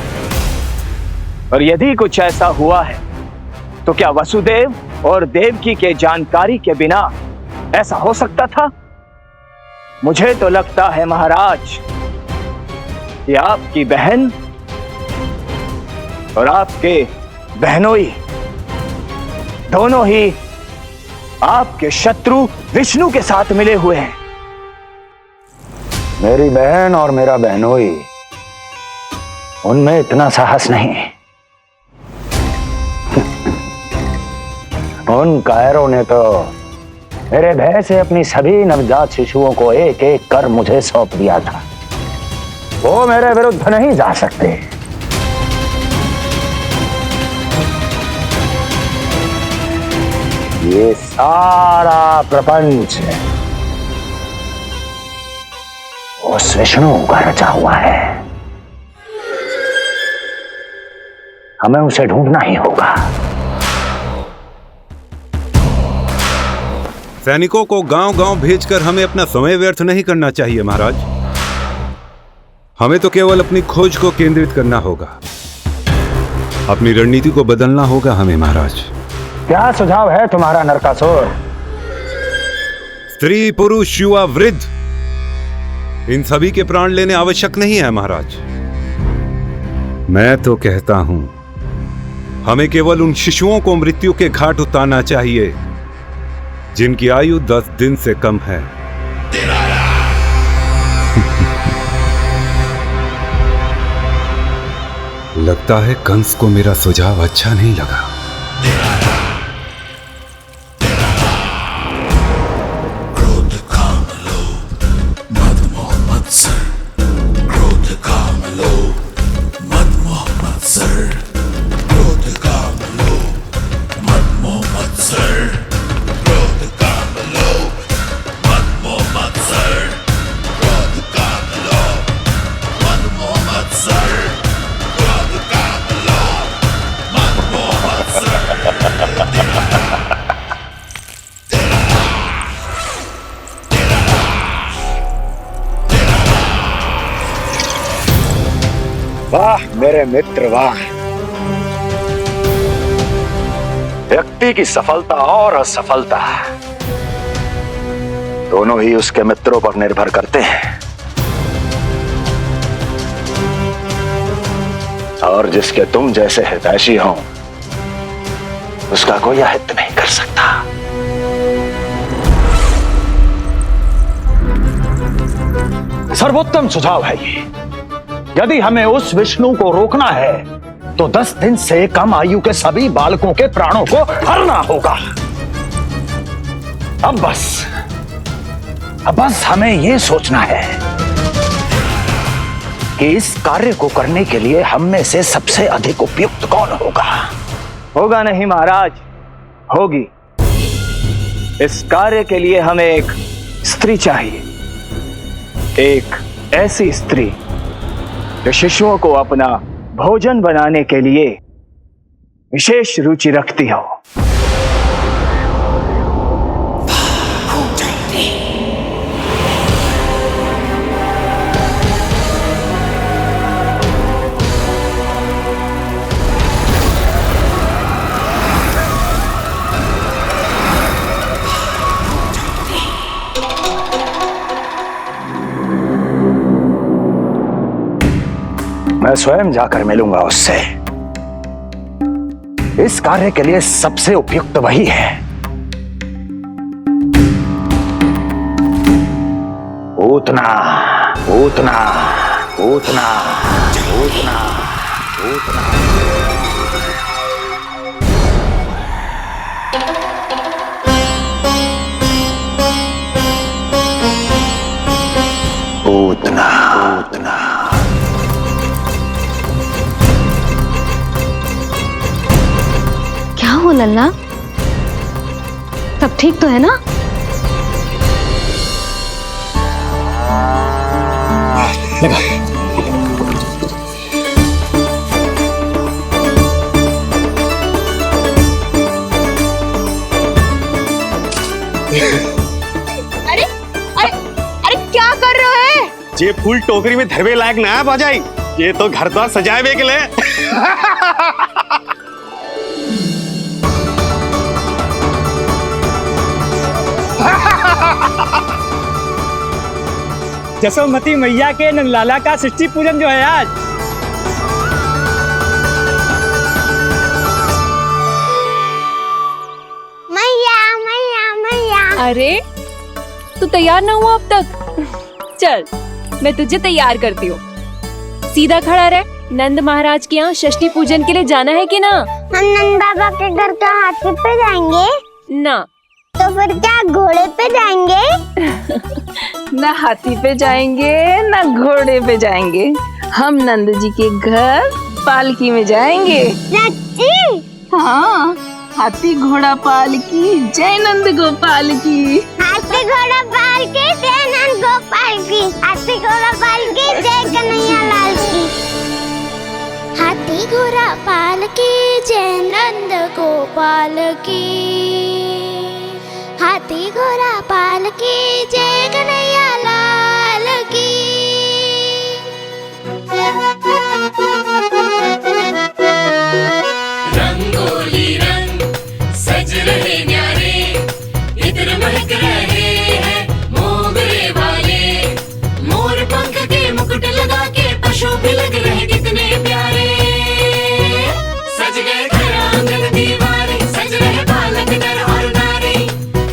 और यदि कुछ ऐसा हुआ है तो क्या वसुदेव और देवकी के जानकारी के बिना ऐसा हो सकता था? मुझे तो लगता है महाराज कि आपकी बहन और आपके बहनोई दोनों ही आपके शत्रु विष्णु के साथ मिले हुए हैं। मेरी बहन और मेरा बहनोई, उनमें इतना साहस नहीं। उन कायरों ने तो मेरे भय से अपनी सभी नवजात शिशुओं को एक एक कर मुझे सौंप दिया था। वो मेरे विरुद्ध नहीं जा सकते। ये सारा प्रपंच उस विष्णु का रचा हुआ है। हमें उसे ढूंढना ही होगा। सैनिकों को गांव-गांव भेजकर हमें अपना समय व्यर्थ नहीं करना चाहिए महाराज। हमें तो केवल अपनी खोज को केंद्रित करना होगा। अपनी रणनीति को बदलना होगा हमें महाराज। क्या सुझाव है तुम्हारा नरकासुर? स्त्री, पुरुष, युवा, वृद्ध, इन सभी के प्राण लेने आवश्यक नहीं है महाराज। मैं तो कहता हूं हमें केवल उन शिशुओं को मृत्यु के घाट उतारना चाहिए जिनकी आयु 10 दिन से कम है। लगता है कंस को मेरा सुझाव अच्छा नहीं लगा। वाह मेरे मित्र वाह। व्यक्ति की सफलता और असफलता दोनों ही उसके मित्रों पर निर्भर करते हैं, और जिसके तुम जैसे हितैषी हो उसका कोई अहित नहीं कर सकता। सर्वोत्तम सुझाव है ये। यदि हमें उस विष्णु को रोकना है तो 10 दिन से कम आयु के सभी बालकों के प्राणों को हरना होगा। अब बस हमें यह सोचना है कि इस कार्य को करने के लिए हम में से सबसे अधिक उपयुक्त कौन होगा। होगा नहीं महाराज, होगी। इस कार्य के लिए हमें एक स्त्री चाहिए, एक ऐसी स्त्री जो शिशुओं को अपना भोजन बनाने के लिए विशेष रुचि रखती हो। मैं स्वयं जाकर मिलूंगा उससे। इस कार्य के लिए सबसे उपयुक्त वही है। पूतना पूतना पूतना पूतना पूतना। पूतना पूतना। क्या हो लल्ला, सब ठीक तो है ना? लगा। अरे अरे अरे क्या कर रहे हो? ये फूल टोकरी में धरवे लायक ना है बाजाई, ये तो घर द्वार सजाए के लिए। यशोमती मैया के नंदलाला का षष्ठी पूजन जो है आज। मैया मैया मैया। अरे तू तैयार ना हुआ अब तक? चल मैं तुझे तैयार करती हूँ। सीधा खड़ा रह। नंद महाराज के यहाँ षष्ठी पूजन के लिए जाना है कि ना? हम नंद बाबा के घर का हाथी पे जाएंगे ना। तो फिर क्या घोड़े पे जाएंगे? ना हाथी पे जाएंगे ना घोड़े पे जाएंगे, हम नंद जी के घर पालकी में जाएंगे। सच्ची? हाँ, हाथी घोड़ा पालकी जय नंद गोपाल की। हाथी घोड़ा पालकी जय नंद गोपाल की। हाथी घोड़ा पालकी जय कन्हैया लाल की। हाथी घोड़ा पालकी जय नंद गोपाल की। हाथी घोड़ा पालकी जय कन्हैया लाल की। रंगोली रंग सज रहे न्यारे, इधर महक रहे हैं मोगरे वाले। मोर पंख के मुकुट लगा के पशु भी लग रहे कितने प्यारे। सज गए घर आंगन दीवारे, सज रहे बालक नर और नारी।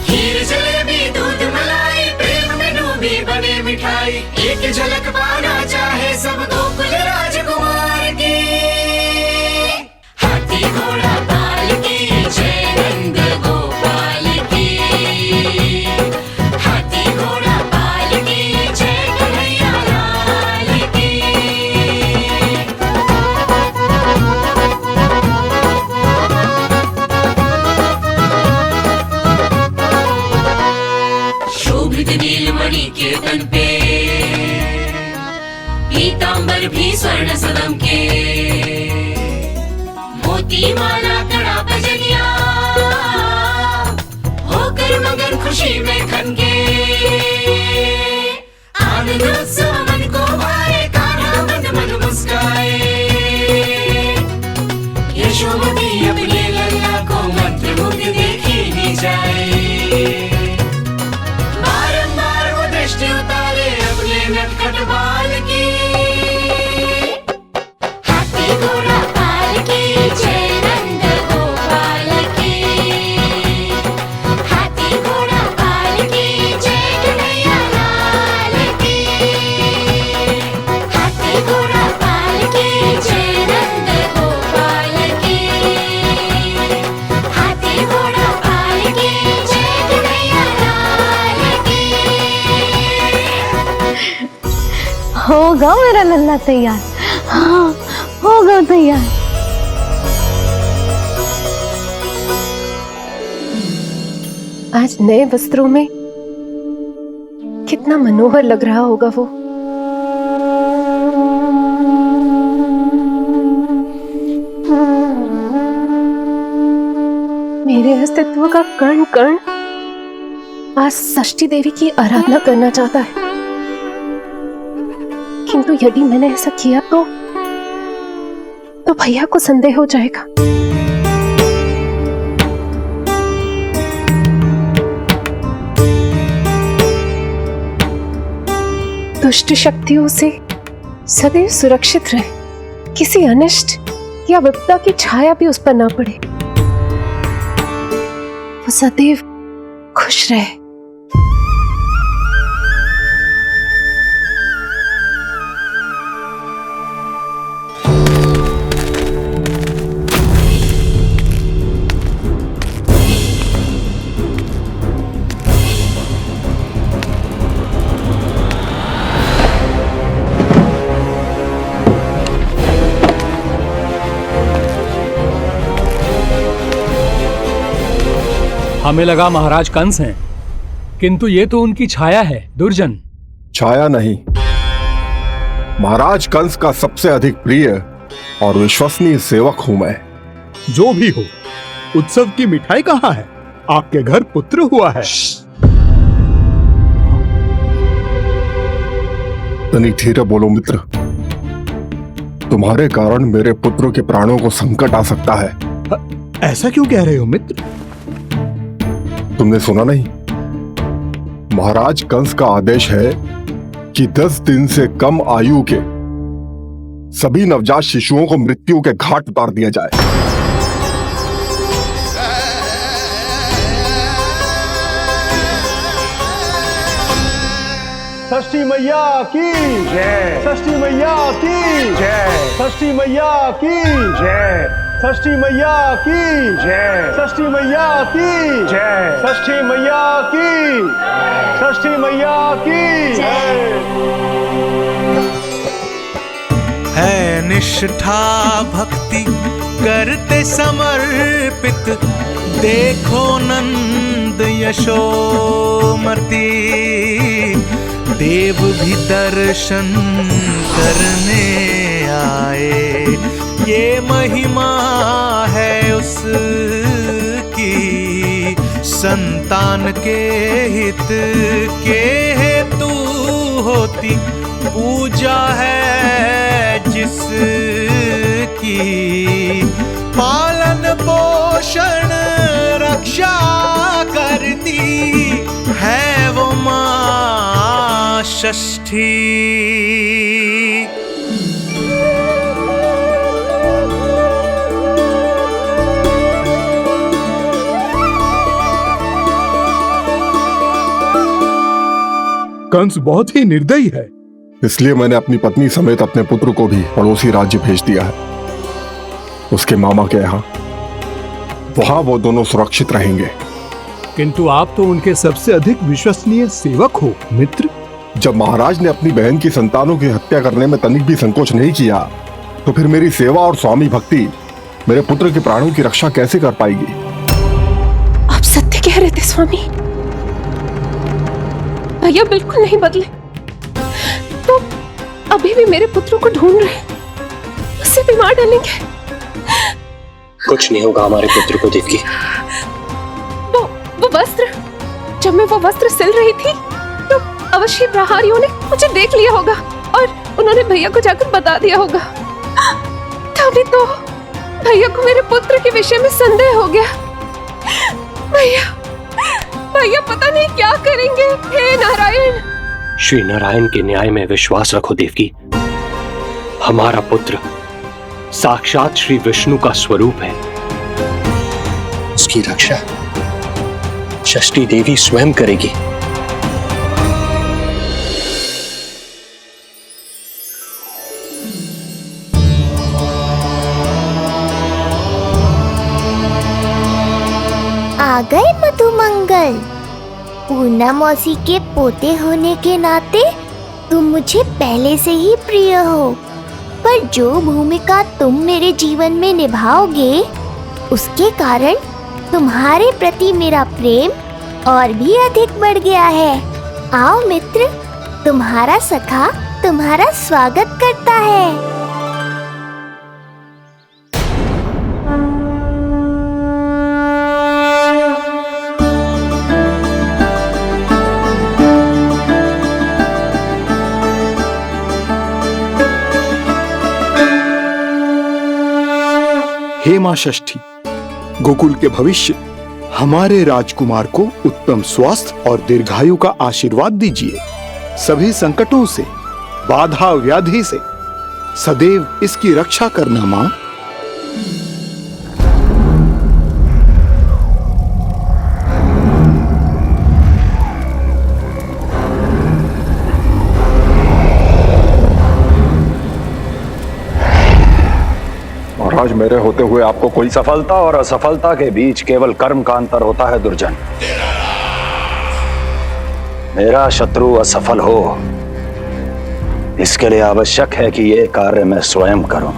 खीर जलेबी दूध मलाई, प्रेम में डूबी बने मिठाई। एक झलक पाना चाहे सब गोकुल राजकुमार की। हाथी घोड़ा पालकी जय नंद गोपाल की। हाथी घोड़ा पालकी जय कन्हैया लाल की। शोभित नीलमणि के तन पे, पीतांबर भी स्वर्ण सदम के। मोती माला कड़ा बजनिया, होकर मगन खुशी में खन के। आनंद उत्सव मन को भाए, कान्हा मन मन मुस्काए। यशोमती अपने लल्ला को मंत्रमुग्ध देखी ही जाए। बारंबार वो दृष्टि उतारे अपने नटखट बाल की। हाथी घोड़ा पालकी जय नंद गोपाल की। हाथी घोड़ा पालकी जय कन्हैया लाल की। हाथी घोड़ा पालकी जय नंद गोपाल की। हाथी घोड़ा पालकी जय कन्हैया लाल की। होगा मेरा लल्ला तैयार। हाँ, होगा तैयार। आज नए वस्त्रों में कितना मनोहर लग रहा होगा वो। मेरे अस्तित्व का कण कण आज षष्ठी देवी की आराधना करना चाहता है, किंतु यदि मैंने ऐसा किया तो भैया को संदेह हो जाएगा। दुष्ट शक्तियों से सदैव सुरक्षित रहे, किसी अनिष्ट या विपदा की छाया भी उस पर ना पड़े, वो सदैव खुश रहे। हमें लगा महाराज कंस हैं, किंतु ये तो उनकी छाया है दुर्जन। छाया नहीं, महाराज कंस का सबसे अधिक प्रिय और विश्वसनीय सेवक हूं मैं। जो भी हो, उत्सव की मिठाई कहाँ है? आपके घर पुत्र हुआ है। तनिक धीरे बोलो मित्र, तुम्हारे कारण मेरे पुत्र के प्राणों को संकट आ सकता है। ऐसा क्यों कह रहे हो मित्र? तुमने सुना नहीं? महाराज कंस का आदेश है कि 10 दिन से कम आयु के सभी नवजात शिशुओं को मृत्यु के घाट उतार दिया जाए। षष्ठी मैया की जय, षष्ठी मैया की जय, षष्ठी मैया की जय, षष्ठी मैया की जय, षष्ठी मैया की जय, षष्ठी मैया की, षष्ठी मैया की जय। है निष्ठा भक्ति करते समर्पित, देखो नंद यशोमती, देव भी दर्शन करने आए। ये महिमा है उसकी, संतान के हित के हेतु होती पूजा है जिसकी। पालन पोषण रक्षा करती है वो मां षष्ठी। कंस बहुत ही निर्दयी है, इसलिए मैंने अपनी पत्नी समेत अपने पुत्र को भी पड़ोसी राज्य भेज दिया है, उसके मामा के यहाँ। वहां वो दोनों सुरक्षित रहेंगे। किंतु आप तो उनके सबसे अधिक विश्वसनीय सेवक हो मित्र। जब महाराज ने अपनी बहन की संतानों की हत्या करने में तनिक भी संकोच नहीं किया, तो फिर मेरी सेवा और स्वामी भक्ति मेरे पुत्र के प्राणों की रक्षा कैसे कर पाएगी? आप सत्य कह रहे थे स्वामी, भैया बिल्कुल नहीं बदले। तो अभी भी मेरे पुत्रों को ढूंढ रहे, उसे भी मार डालेंगे। कुछ नहीं होगा हमारे पुत्र को देवकी। वो वस्त्र, जब मैं वो वस्त्र सिल रही थी तो अवश्य प्रहारियों ने मुझे देख लिया होगा और उन्होंने भैया को जाकर बता दिया होगा। तभी तो भैया को मेरे पुत्र के विषय में संदेह हो गया। भैया पता नहीं क्या करेंगे। हे नारायण! श्री नारायण के न्याय में विश्वास रखो देवकी। हमारा पुत्र साक्षात श्री विष्णु का स्वरूप है। उसकी रक्षा षष्ठी देवी स्वयं करेगी। आ गए मधुमंगल। पूर्णा मौसी के पोते होने के नाते तुम मुझे पहले से ही प्रिय हो, पर जो भूमिका तुम मेरे जीवन में निभाओगे उसके कारण तुम्हारे प्रति मेरा प्रेम और भी अधिक बढ़ गया है। आओ मित्र, तुम्हारा सखा तुम्हारा स्वागत करता है। हे मां षष्ठी, गोकुल के भविष्य हमारे राजकुमार को उत्तम स्वास्थ्य और दीर्घायु का आशीर्वाद दीजिए। सभी संकटों से, बाधा व्याधि से सदैव इसकी रक्षा करना माँ। और आज मेरे होते हुए आपको कोई सफलता और असफलता के बीच केवल कर्म का अंतर होता है दुर्जन। मेरा शत्रु असफल हो, इसके लिए आवश्यक है कि यह कार्य मैं स्वयं करूं।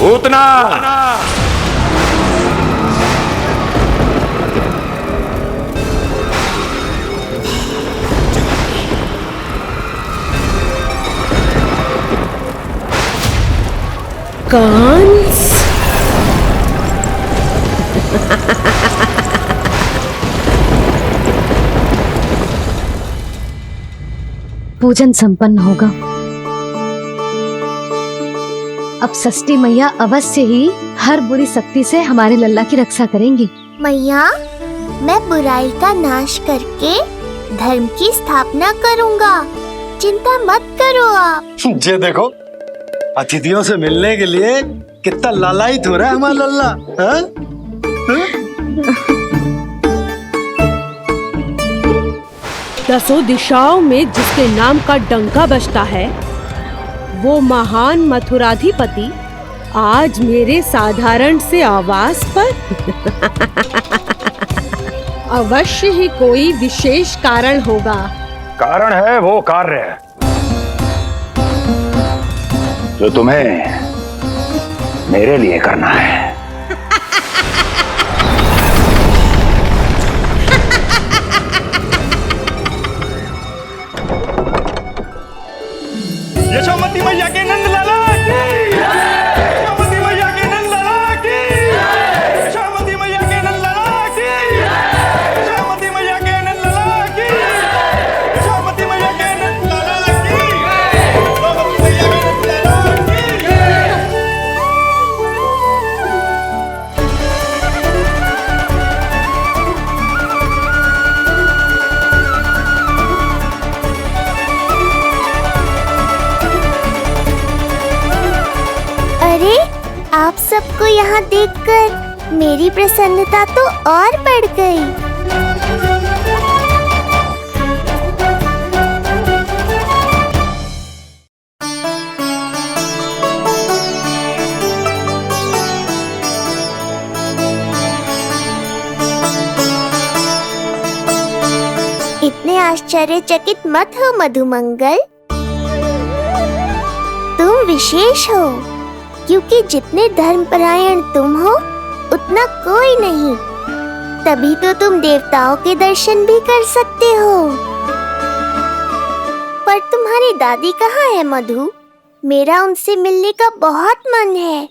उतना कंस पूजन संपन्न होगा। अब षष्ठी मैया अवश्य ही हर बुरी शक्ति से हमारे लल्ला की रक्षा करेंगी। मैया, मैं बुराई का नाश करके धर्म की स्थापना करूंगा, चिंता मत करो आप। ये देखो, अतिथियों से मिलने के लिए कितना लालायित हो रहा है हमारा लल्ला। हाँ? दसों दिशाओं में जिसके नाम का डंका बजता है, वो महान मथुराधिपति आज मेरे साधारण से आवास पर अवश्य ही कोई विशेष कारण होगा। कारण है वो कार्य जो तुम्हें मेरे लिए करना है। यशोमती मैया के नंद लाला की, यशोमती मैया के नंद लाला की, यशोमती मैया के नंद लाला की, यशोमती मैया के नंद लाला की, यशोमती मैया के नंद लाला की, यशोमती मैया के नंद लाला की। अरे, आप सबको यहाँ देखकर मेरी प्रसन्नता तो और बढ़ गई। इतने आश्चर्यचकित मत हो मधुमंगल, तुम विशेष हो, क्योंकि जितने धर्मपरायण तुम हो उतना कोई नहीं। तभी तो तुम देवताओं के दर्शन भी कर सकते हो। पर तुम्हारी दादी कहाँ है मधु? मेरा उनसे मिलने का बहुत मन है।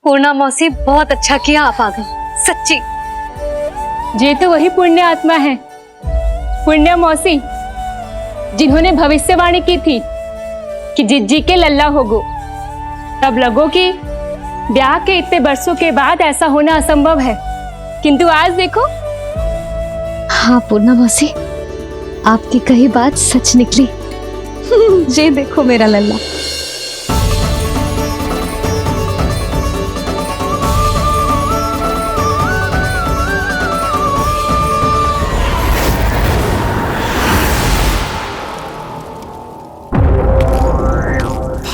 पूर्णा मौसी बहुत अच्छा किया आप आ गए, सच्ची। ये तो वही पुण्य आत्मा है, पुण्य मौसी, जिन्होंने भविष्यवाणी की थी कि जिज्जी के लल्ला होगो। तब लगो कि ब्याह के इतने बरसों के बाद ऐसा होना असंभव है, किंतु आज देखो। हाँ पूर्णा मौसी, आपकी कही बात सच निकली। ये देखो मेरा लल्ला।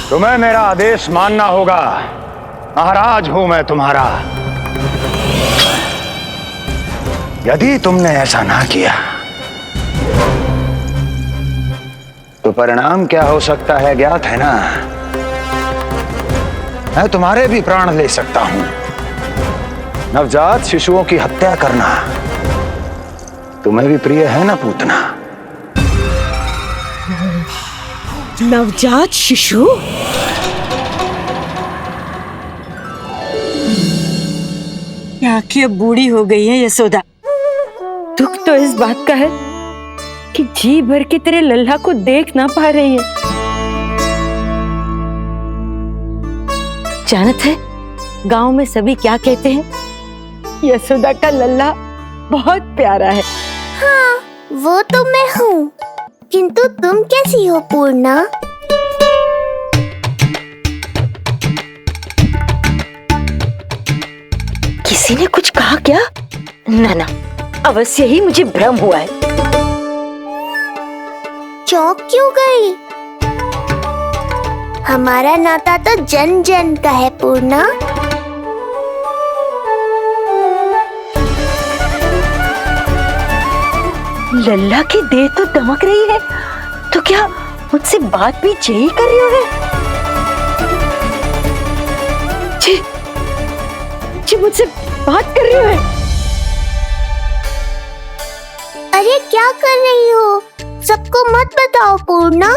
तुम्हें मेरा आदेश मानना होगा। महाराज हूं मैं तुम्हारा। यदि तुमने ऐसा ना किया तो परिणाम क्या हो सकता है ज्ञात है ना। मैं तुम्हारे भी प्राण ले सकता हूं। नवजात शिशुओं की हत्या करना तुम्हें भी प्रिय है ना पूतना। नवजात शिशु? आंखें बूढ़ी हो गई है यशोदा। दुख तो इस बात का है कि जी भर के तेरे लल्ला को देख ना पा रही है। जानत है गांव में सभी क्या कहते हैं? यशोदा का लल्ला बहुत प्यारा है। हाँ, वो तो मैं हूँ, किंतु तुम कैसी हो पूर्णा? किसी ने कुछ कहा क्या? ना, अवश्य ही मुझे भ्रम हुआ है। चौंक क्यों गई? हमारा नाता तो जन जन का है पूर्णा। लल्ला की देह तो दमक रही है, तो क्या मुझसे बात भी यही कर रही है? जी मुझसे बात कर रही है। अरे क्या कर रही हो? सबको मत बताओ पूर्णा,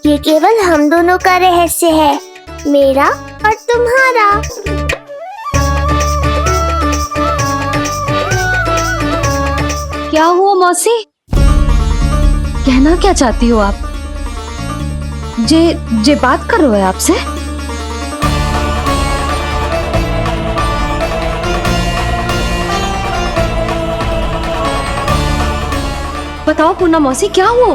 ये केवल हम दोनों का रहस्य है, मेरा और तुम्हारा। क्या हुआ मौसी? कहना क्या चाहती हो आप? जे बात कर रहे हो आपसे? बताओ पूर्णा मौसी, क्या हुआ?